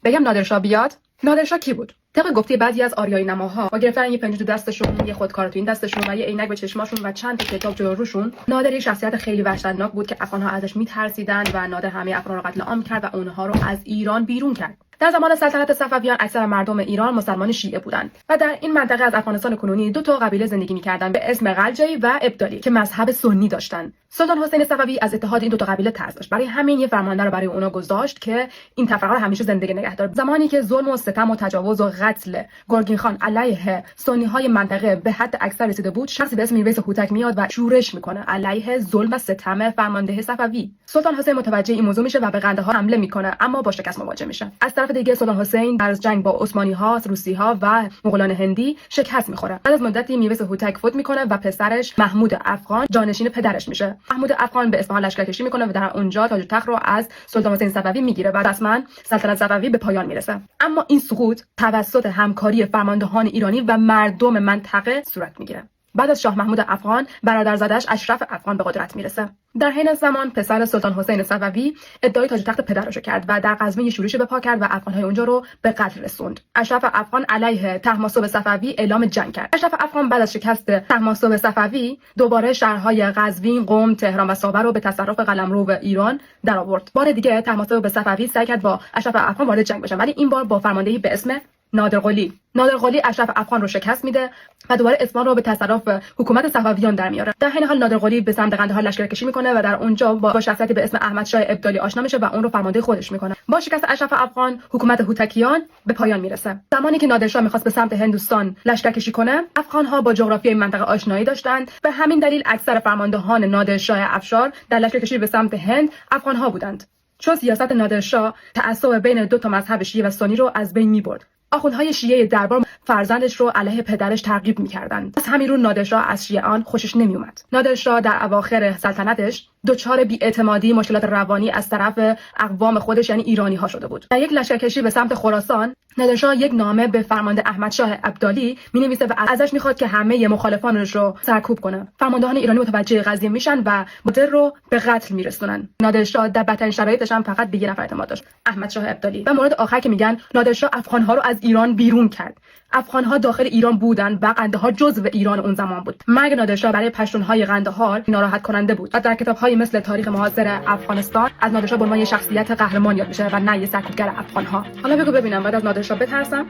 بگم نادرشاه بیاد. نادرشاه کی بود؟ طبق گفته بعضی از آریایی نماها با گرفتن یه پنجه تو دستشون، یه خودکار تو این دستشون و یه عینک به چشماشون و چند تا کتاب جلوی روشون، نادر یه شخصیت خیلی وحشتناک بود که افغان‌ها ازش میترسیدن و نادر همه افغان رو قتل عام کرد و اونها رو از ایران بیرون کرد. در زمان سلطنت صفویان اکثر مردم ایران مسلمان شیعه بودند و در این منطقه از افغانستان کنونی دو تا قبیله زندگی می‌کردند به اسم قلجی و ابدالی که مذهب سنی داشتند. سلطان حسین صفوی از اتحاد این دو تا قبیله ترس داشت. برای همین یه فرمانده رو برای اونا گذاشت که این تفرقه رو همیشه زندگی نگه داره. زمانی که ظلم و ستم و تجاوز و قتل گرگین خان علیه سنی‌های منطقه به حد اکثر رسیده بود، شخصی به اسم میرویس هوتک میاد و شورش میکنه علیه ظلم و ستم فرمانده صفوی. سلطان حسین متوجه این موضوع میشه و به قندهار حمله میکنه، اما با شکست مواجه میشه. از طرف دیگه سلطان حسین در جنگ با عثمانی‌ها، روسی‌ها و مغولان هندی شکست میخوره. بعد از مدتی میرویس هوتک فوت میکنه و پسرش محمود افغان جانشین پدرش میشه. محمود افغان به اصفهان لشکرکشی میکنه و در اونجا تاج و تخت رو از سلطان حسین صفوی میگیره و رسما سلطنت صفوی به پایان میرسه. اما این سقوط توسط همکاری فرماندهان ایرانی و مردم منطقه صورت میگیره. بعد از شاه محمود افغان، برادرزادش اشرف افغان به قدرت میرسه. در حین زمان پسر سلطان حسین صفوی ادعای تاج و تخت پدرش کرد و در قزوین شورش به پا کرد و افغان‌های اونجا رو به قتل رسوند. اشرف افغان علیه طهماسب صفوی اعلام جنگ کرد. اشرف افغان بعد از شکست طهماسب صفوی دوباره شهرهای قزوین، قم، تهران و ساور رو به تصرف قلمرو و ایران درآورد. بار دیگه طهماسب صفوی سعی کرد با اشرف افغان وارد جنگ بشه، ولی این بار با فرماندهی به اسم نادرقلی اشرف افغان رو شکست میده و دوباره اصفهان رو به تصرف حکومت صفویان در میاره. در حین حال نادرقلی به سمت قندهار لشکرکشی میکنه و در اونجا با شخصیتی به اسم احمد شاه ابدالی آشنا میشه و اون رو فرمانده خودش میکنه. با شکست اشرف افغان، حکومت هوتکیان به پایان میرسه. زمانی که نادرشاه میخواست به سمت هندوستان لشکرکشی کنه، افغان‌ها با جغرافی این منطقه آشنایی داشتند. به همین دلیل اکثر فرماندهان نادرشاه افشار در لشکرکشی به سمت هند افغان‌ها بودند. چون سیاست نادرشاه تعصب بین دو تا مذهب شیعه و سنی رو از بین میبرد. آخوندهای شیعه دربار فرزندش رو علیه پدرش ترغیب می‌کردند. از همین رو نادرشاه از شیعیان خوشش نمیومد. نادرشاه در اواخر سلطنتش دچار بی‌اعتمادی، مشکلات روانی از طرف اقوام خودش یعنی ایرانی‌ها شده بود. در یک لشکرکشی به سمت خراسان، نادرشاه یک نامه به فرمانده احمد شاه ابدالی می‌نویسه و ازش می‌خواد که همه مخالفانش رو سرکوب کنه. فرماندهان ایرانی متوجه قضیه میشن و مدر رو به قتل میرسونن. نادرشاه در بدترین شرایطش هم فقط به یک نفر اعتماد داشت، احمد شاه ابدالی. و مورد آخر که میگن نادرشاه افغان‌ها رو از ایران بیرون کرد. افغان‌ها داخل ایران بودن و قندهار جزو ایران اون زمان بود. مرگ نادرشاه برای پشتون‌های قندهار ناراحت کننده بود و در کتاب‌های مثل تاریخ معاصر افغانستان از نادرشاه به عنوان یک شخصیت قهرمان یاد میشه و نه یک سرکوبگر افغان‌ها. حالا بگو ببینم بعد از نادرشاه بترسم؟